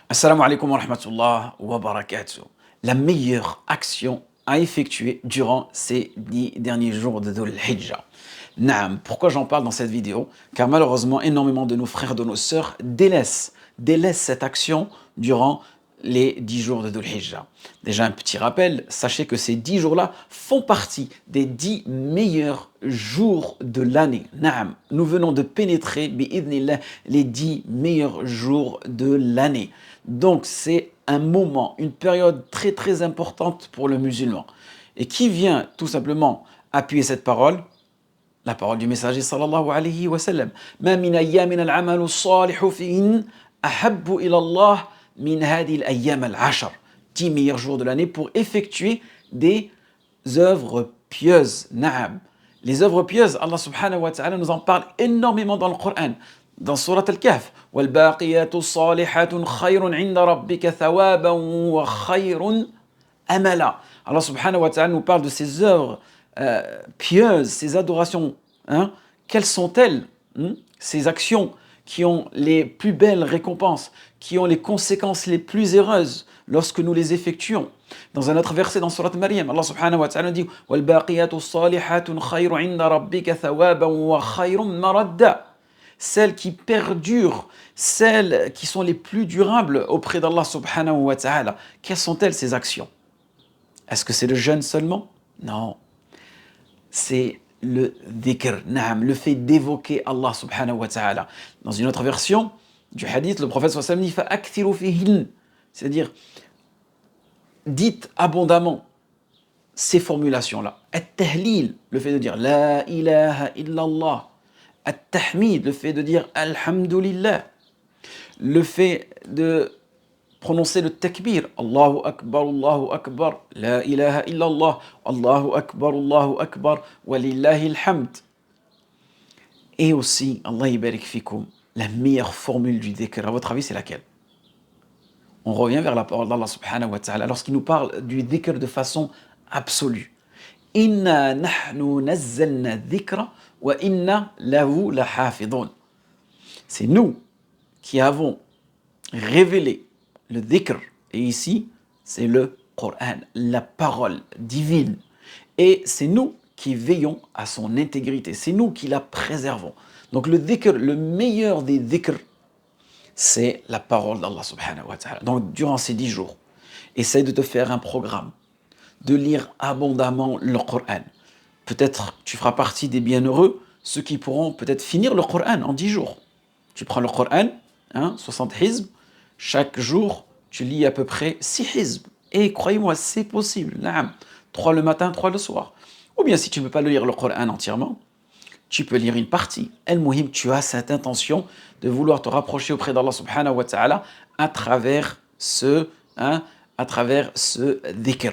Assalamu alaikum wa rahmatullah wa barakatuh. La meilleure action à effectuer durant ces 10 derniers jours de Dhul Hijjah. Naam, pourquoi j'en parle dans cette vidéo? Car malheureusement, énormément de nos frères, de nos sœurs délaissent cette action durant les 10 jours de Dhul Hijjah. Déjà un petit rappel, sachez que ces 10 jours-là font partie des 10 meilleurs jours de l'année. Naam, nous venons de pénétrer, bi'idhnillah, les 10 meilleurs jours de l'année. Donc c'est un moment, une période très très importante pour le musulman. Et qui vient tout simplement appuyer cette parole? La parole du messager sallallahu alayhi wa sallam. Ma min ayyamin al-amalu salihu fihin ahabbu ila Allah min hadi al-ayyam al-ashar. 10 meilleurs jours de l'année pour effectuer des œuvres pieuses. Na'am. Les œuvres pieuses, Allah subhanahu wa ta'ala nous en parle énormément dans le Coran. Dans Surat Al-Kahf, وَالْبَاقِيَاتُ الصَّالِحَاتُ خَيْرٌ عِنْدَ رَبِّكَ ثَوَابًا وَخَيْرٌ أَمَلًا. Allah subhanahu wa ta'ala nous parle de ces œuvres pieuses, ces adorations. Quelles sont-elles? Ces actions qui ont les plus belles récompenses, qui ont les conséquences les plus heureuses lorsque nous les effectuons. Dans un autre verset dans Surat Maryam, Allah subhanahu wa ta'ala dit وَالْبَاقِيَاتُ الصَّالِحَاتُ خَيْرٌ عِنْدَ رَبِّكَ ثَوَابًا وَخَيْرٌ مَرَدًّا. Celles qui perdurent, celles qui sont les plus durables auprès d'Allah subhanahu wa ta'ala. Quelles sont-elles ces actions? Est-ce que c'est le jeûne seulement? Non. C'est le dhikr, naam, le fait d'évoquer Allah subhanahu wa ta'ala. Dans une autre version du hadith, le prophète sallallahu alayhi wa sallam dit فَأَكْثِرُوا فِيهِنَّ, c'est-à-dire dites abondamment ces formulations-là. At-tahlil, le fait de dire La ilaha illallah. At-tahmid, le fait de dire Alhamdulillah. Le fait de prononcer le takbir. Allahu Akbar, La ilaha illallah. Allahu Akbar, Walillahi alhamd. Et aussi, Allah yibarik fikum, la meilleure formule du dhikr, à votre avis, c'est laquelle? On revient vers la parole d'Allah subhanahu wa ta'ala lorsqu'il nous parle du dhikr de façon absolue. Inna nahnu nazzalna dhikra wa inna lahu lahafidun. C'est nous qui avons révélé le dhikr. Et ici, c'est le Coran, la parole divine. Et c'est nous qui veillons à son intégrité. C'est nous qui la préservons. Donc le dhikr, le meilleur des dhikr, c'est la parole d'Allah subhanahu wa ta'ala. Donc durant ces 10 jours, essaye de te faire un programme, de lire abondamment le Coran. Peut-être tu feras partie des bienheureux, ceux qui pourront peut-être finir le Coran en 10 jours. Tu prends le Coran, 60 hizb, chaque jour tu lis à peu près 6 hizb. Et croyez-moi, c'est possible. 3 le matin, 3 le soir. Ou bien si tu ne peux pas lire le Coran entièrement, tu peux lire une partie. El-Muhim, tu as cette intention de vouloir te rapprocher auprès d'Allah subhanahu wa ta'ala à travers ce dhikr.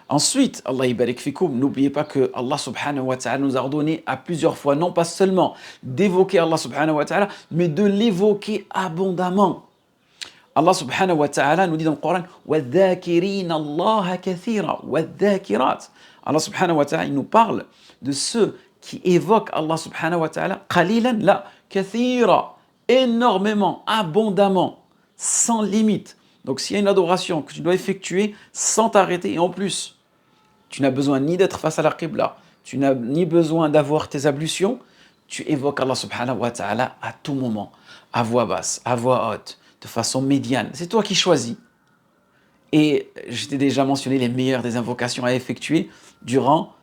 Ensuite, Allah yibarik fikum, n'oubliez pas que Allah subhanahu wa ta'ala nous a ordonné à plusieurs fois, non pas seulement d'évoquer Allah subhanahu wa ta'ala, mais de l'évoquer abondamment. Allah subhanahu wa ta'ala nous dit dans le Coran وَالذَّاكِرِينَ اللَّهَ كَثِيرًا وَالذَّاكِرَاتِ. Allah subhanahu wa ta'ala, il nous parle de ceux qui évoquent Allah subhanahu wa ta'ala قَلِيلًا لا كَثِيرًا, énormément, abondamment, sans limite. Donc s'il y a une adoration que tu dois effectuer sans t'arrêter, et en plus, tu n'as besoin ni d'être face à la qibla, tu n'as ni besoin d'avoir tes ablutions, tu évoques Allah subhanahu wa ta'ala à tout moment, à voix basse, à voix haute, de façon médiane. C'est toi qui choisis. Et je t'ai déjà mentionné les meilleures des invocations à effectuer durant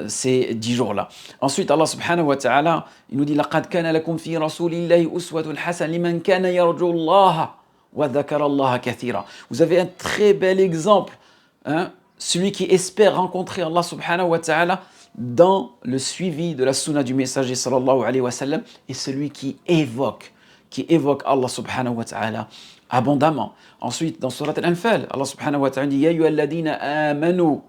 ces 10 jours-là. Ensuite, Allah subhanahu wa ta'ala, il nous dit لَقَدْ كَانَ لَكُمْ فِي رَسُولِ اللَّهِ أُسْوَةٌ حَسَنَةٌ لِمَنْ كَانَ يَرْجُو اللَّهَ وَذَكَرَ اللَّهَ كَثِيرًا. Vous avez un très bel exemple, celui qui espère rencontrer Allah subhanahu wa ta'ala dans le suivi de la sunna du messager sallallahu alayhi wa sallam, et celui qui évoque Allah subhanahu wa ta'ala abondamment. Ensuite, dans Surat Al-Anfal, Allah subhanahu wa ta'ala dit Ya ayyuhalladhina amanu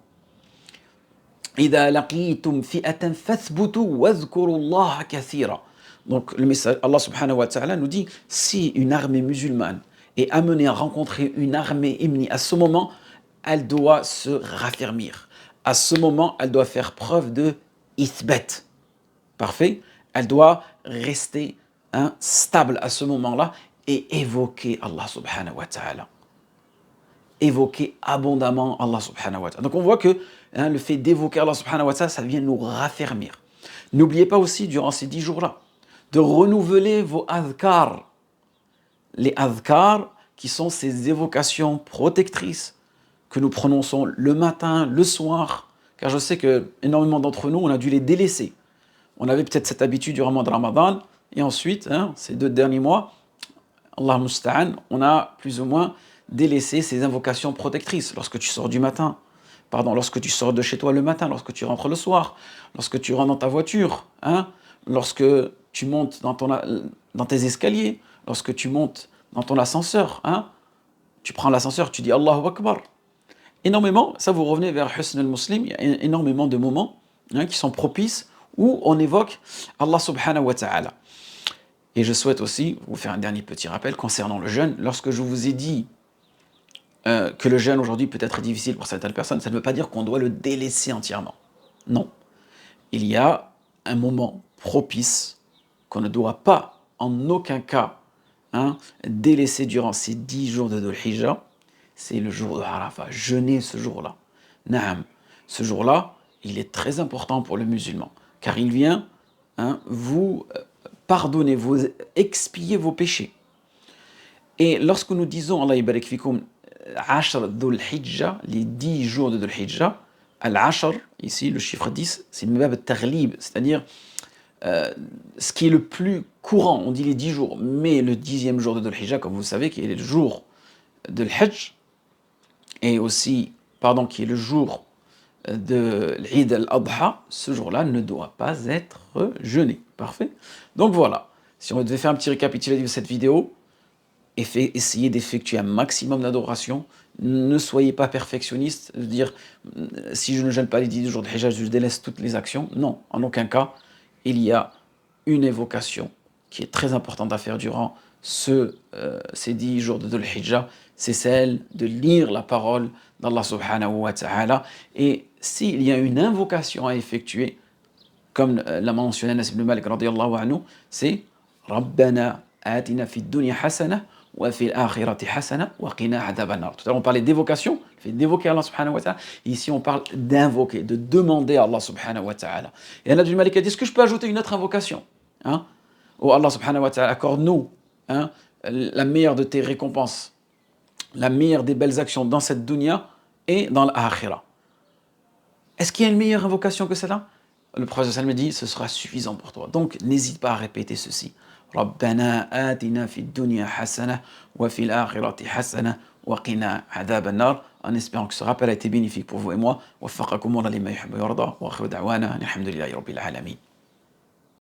idha laqitum fi'atan fathbutu wadhkuru Allah kathira. Donc le message, Allah subhanahu wa ta'ala nous dit si une armée musulmane est amenée à rencontrer une armée ennemie, à ce moment, elle doit se raffermir. À ce moment, elle doit faire preuve de ithbat. Parfait. Elle doit rester stable à ce moment-là et évoquer Allah subhanahu wa ta'ala. Évoquer abondamment Allah subhanahu wa ta'ala. Donc on voit que le fait d'évoquer Allah subhanahu wa ta'ala, ça vient nous raffermir. N'oubliez pas aussi, durant ces 10 jours-là, de renouveler vos adhkars. Les adhkars qui sont ces évocations protectrices que nous prononçons le matin, le soir, car je sais que énormément d'entre nous, on a dû les délaisser. On avait peut-être cette habitude durant le mois de Ramadan, et ensuite, ces 2 derniers mois, Allah musta'an, on a plus ou moins délaissé ces invocations protectrices. Lorsque tu sors lorsque tu sors de chez toi le matin, lorsque tu rentres le soir, lorsque tu rentres dans ta voiture, lorsque tu montes dans tes escaliers, lorsque tu montes dans ton ascenseur, tu prends l'ascenseur, tu dis Allahu Akbar. Énormément, ça vous revenez vers Husn al-Muslim, il y a énormément de moments qui sont propices où on évoque Allah subhanahu wa ta'ala. Et je souhaite aussi vous faire un dernier petit rappel concernant le jeûne. Lorsque je vous ai dit que le jeûne aujourd'hui peut être difficile pour certaines personnes, ça ne veut pas dire qu'on doit le délaisser entièrement. Non. Il y a un moment propice qu'on ne doit pas, en aucun cas, délaisser durant ces 10 jours de Dhul Hijjah. C'est le jour de Arafah. Jeûner ce jour-là. Naam. Ce jour-là, il est très important pour le musulman, car il vient vous pardonner, vous expier vos péchés. Et lorsque nous disons, Allah yabarik fikoum, Ashr Dhul Hijjah, les 10 jours de Dhul Hijjah, Al-Ashr, ici le chiffre 10, c'est le verbe taglib, c'est-à-dire ce qui est le plus courant, on dit les 10 jours, mais le 10e jour de Dhul Hijjah, comme vous savez, qui est le jour de l'Hajj, et aussi, qui est le jour de l'Eid al-Adha, ce jour-là ne doit pas être jeûné. Parfait. Donc voilà, si on devait faire un petit récapitulatif de cette vidéo, essayez d'effectuer un maximum d'adoration. Ne soyez pas perfectionniste, de dire si je ne jeûne pas les 10 jours de Hijjah, je délaisse toutes les actions. Non, en aucun cas. Il y a une évocation qui est très importante à faire durant ces 10 jours de Dhul Hijjah, c'est celle de lire la parole d'Allah subhanahu wa ta'ala. Et s'il y a une invocation à effectuer, comme l'a mentionné Anas ibn Malik radiyallahu anhu, c'est Rabbana atina fid dunya hasana wa fil akhirati hasana wa qina adhaban nar. Tout à l'heure on parlait d'évocation, le fait d'évoquer Allah subhanahu wa ta'ala. Ici on parle d'invoquer, de demander à Allah subhanahu wa ta'ala. Et Anas ibn Malik a dit, est-ce que je peux ajouter une autre invocation Oh Allah subhanahu wa ta'ala, accorde-nous la meilleure de tes récompenses, la meilleure des belles actions dans cette dunya et dans l'akhira. Est-ce qu'il y a une meilleure invocation que celle-là? Le prophète sallallahu alayhi wa sallam dit, ce sera suffisant pour toi. Donc n'hésite pas à répéter ceci. Rabbana atina fid dunya hasana wa fil akhirati hasana wa qina adhaban nar. En espérant que ce rappel a été bénéfique pour vous et moi. Waffaqakum Allah lima yuhibbu wa yarda. Wa akhiru da'wana alhamdulillahi rabbil alamin.